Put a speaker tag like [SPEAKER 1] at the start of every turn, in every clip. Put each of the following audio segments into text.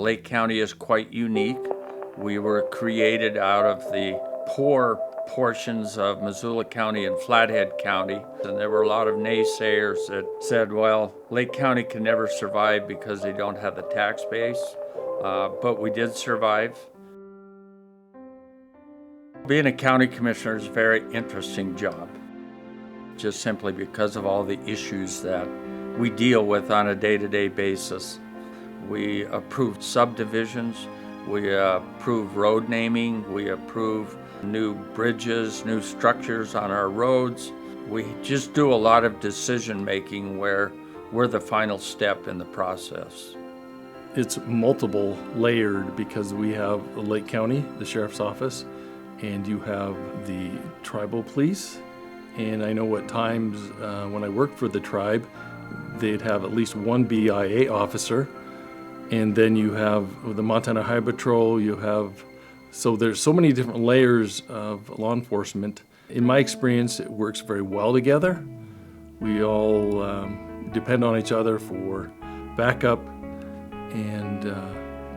[SPEAKER 1] Lake County is quite unique. We were created out of the poor portions of Missoula County and Flathead County, and there were a lot of naysayers that said, well, Lake County can never survive because they don't have the tax base, but we did survive. Being a county commissioner is a very interesting job, just simply because of all the issues that we deal with on a day-to-day basis. We approve subdivisions, we approve road naming, we approve new bridges, new structures on our roads. We just do a lot of decision making where we're the final step in the process.
[SPEAKER 2] It's multiple layered because we have Lake County, the Sheriff's Office, and you have the tribal police. And I know at times when I worked for the tribe, they'd have at least one BIA officer. And then you have the Montana Highway Patrol, so there's so many different layers of law enforcement. In my experience, it works very well together. We all depend on each other for backup, and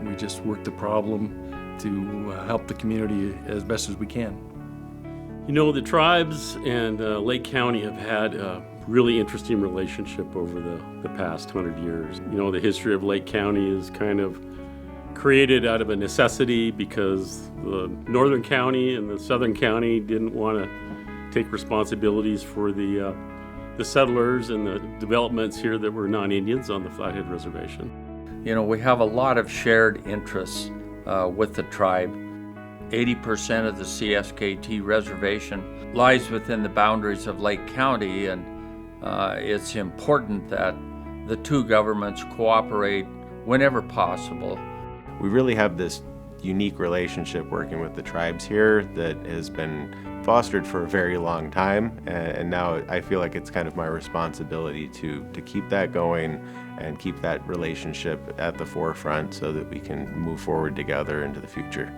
[SPEAKER 2] we just work the problem to help the community as best as we can.
[SPEAKER 3] You know, the tribes and Lake County have had a really interesting relationship over the past 100 years. You know, the history of Lake County is kind of created out of a necessity because the northern county and the southern county didn't want to take responsibilities for the settlers and the developments here that were non-Indians on the Flathead Reservation.
[SPEAKER 1] You know, we have a lot of shared interests with the tribe. 80% of the CSKT reservation lies within the boundaries of Lake County, and it's important that the two governments cooperate whenever possible.
[SPEAKER 4] We really have this unique relationship working with the tribes here that has been fostered for a very long time, and now I feel like it's kind of my responsibility to keep that going and keep that relationship at the forefront so that we can move forward together into the future.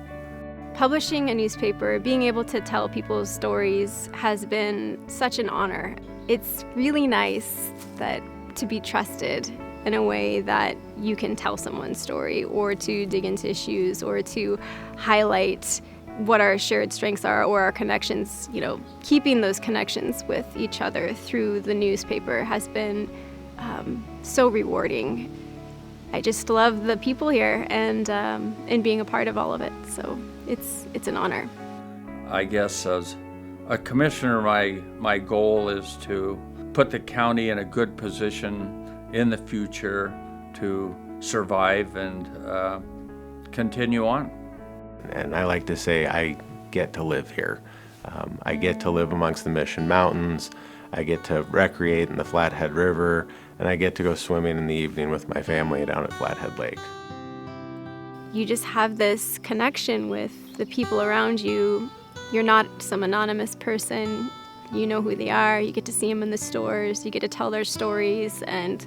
[SPEAKER 5] Publishing a newspaper, being able to tell people's stories has been such an honor. It's really nice to be trusted in a way that you can tell someone's story or to dig into issues or to highlight what our shared strengths are or our connections. You know, keeping those connections with each other through the newspaper has been so rewarding. I just love the people here and being a part of all of it. So it's an honor.
[SPEAKER 1] I guess as a commissioner, my goal is to put the county in a good position in the future to survive and continue on.
[SPEAKER 4] And I like to say I get to live here. I get to live amongst the Mission Mountains, I get to recreate in the Flathead River, and I get to go swimming in the evening with my family down at Flathead Lake.
[SPEAKER 5] You just have this connection with the people around you. You're not some anonymous person. You know who they are. You get to see them in the stores. You get to tell their stories. And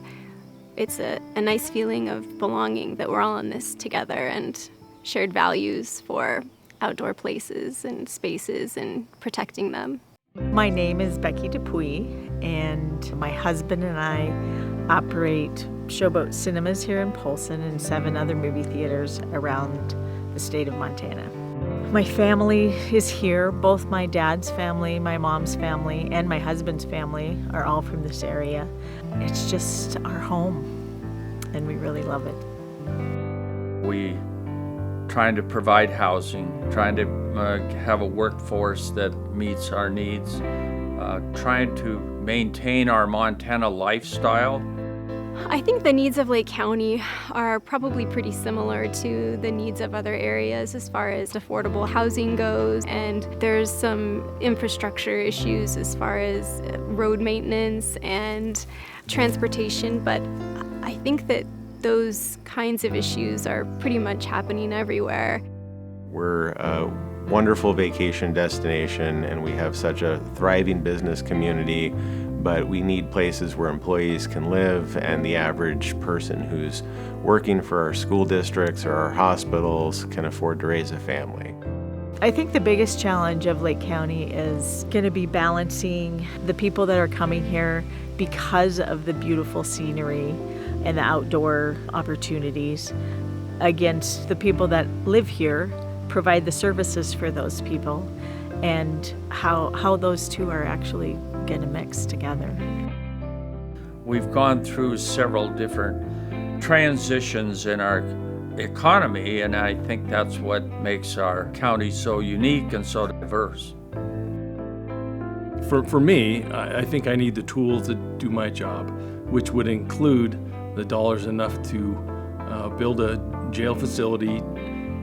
[SPEAKER 5] it's a nice feeling of belonging that we're all in this together and shared values for outdoor places and spaces and protecting them.
[SPEAKER 6] My name is Becky Dupuy, and my husband and I operate Showboat Cinemas here in Polson and 7 other movie theaters around the state of Montana. My family is here. Both my dad's family, my mom's family, and my husband's family are all from this area. It's just our home, and we really love it.
[SPEAKER 1] We trying to provide housing, trying to have a workforce that meets our needs, trying to maintain our Montana lifestyle.
[SPEAKER 5] I think the needs of Lake County are probably pretty similar to the needs of other areas as far as affordable housing goes, and there's some infrastructure issues as far as road maintenance and transportation, but I think that those kinds of issues are pretty much happening everywhere.
[SPEAKER 4] We're a wonderful vacation destination and we have such a thriving business community, but we need places where employees can live and the average person who's working for our school districts or our hospitals can afford to raise a family.
[SPEAKER 6] I think the biggest challenge of Lake County is going to be balancing the people that are coming here because of the beautiful scenery and the outdoor opportunities against the people that live here, provide the services for those people, and how those two are actually going to mix together.
[SPEAKER 1] We've gone through several different transitions in our economy, and I think that's what makes our county so unique and so diverse.
[SPEAKER 2] For me, I think I need the tools to do my job, which would include the dollars enough to build a jail facility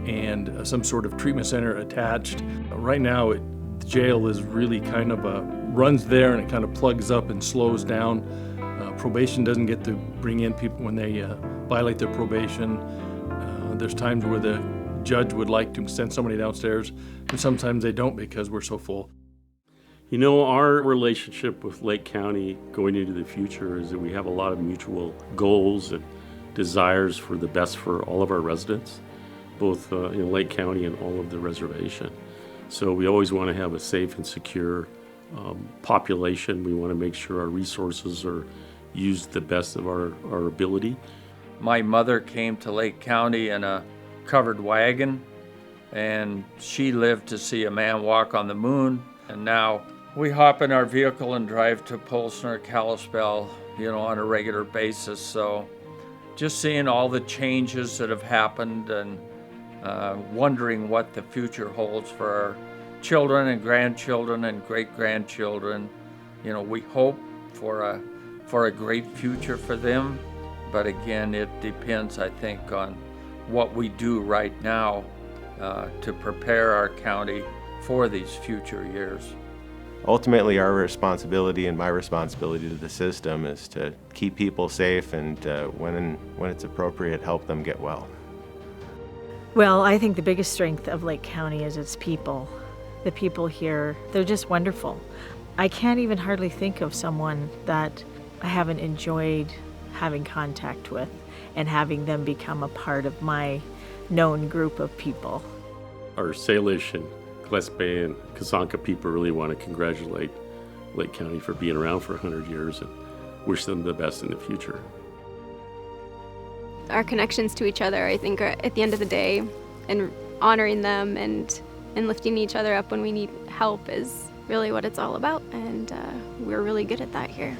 [SPEAKER 2] and some sort of treatment center attached. Right now, the jail is really kind of runs there and it kind of plugs up and slows down. Probation doesn't get to bring in people when they violate their probation. There's times where the judge would like to send somebody downstairs, and sometimes they don't because we're so full.
[SPEAKER 3] You know, our relationship with Lake County going into the future is that we have a lot of mutual goals and desires for the best for all of our residents, both in Lake County and all of the reservation. So we always want to have a safe and secure population. We want to make sure our resources are used the best of our ability.
[SPEAKER 1] My mother came to Lake County in a covered wagon, and she lived to see a man walk on the moon. And now we hop in our vehicle and drive to Polson or Kalispell, on a regular basis. So just seeing all the changes that have happened and wondering what the future holds for our children and grandchildren and great-grandchildren. We hope for a great future for them. But again, it depends, I think, on what we do right now to prepare our county for these future years.
[SPEAKER 4] Ultimately, our responsibility and my responsibility to the system is to keep people safe and when it's appropriate, help them get well.
[SPEAKER 6] Well, I think the biggest strength of Lake County is its people. The people here, they're just wonderful. I can't even hardly think of someone that I haven't enjoyed having contact with and having them become a part of my known group of people.
[SPEAKER 3] Our Salish and Gillespie and Kasanka people really want to congratulate Lake County for being around for 100 years and wish them the best in the future.
[SPEAKER 5] Our connections to each other, I think, are at the end of the day, and honoring them and lifting each other up when we need help is really what it's all about, and we're really good at that here.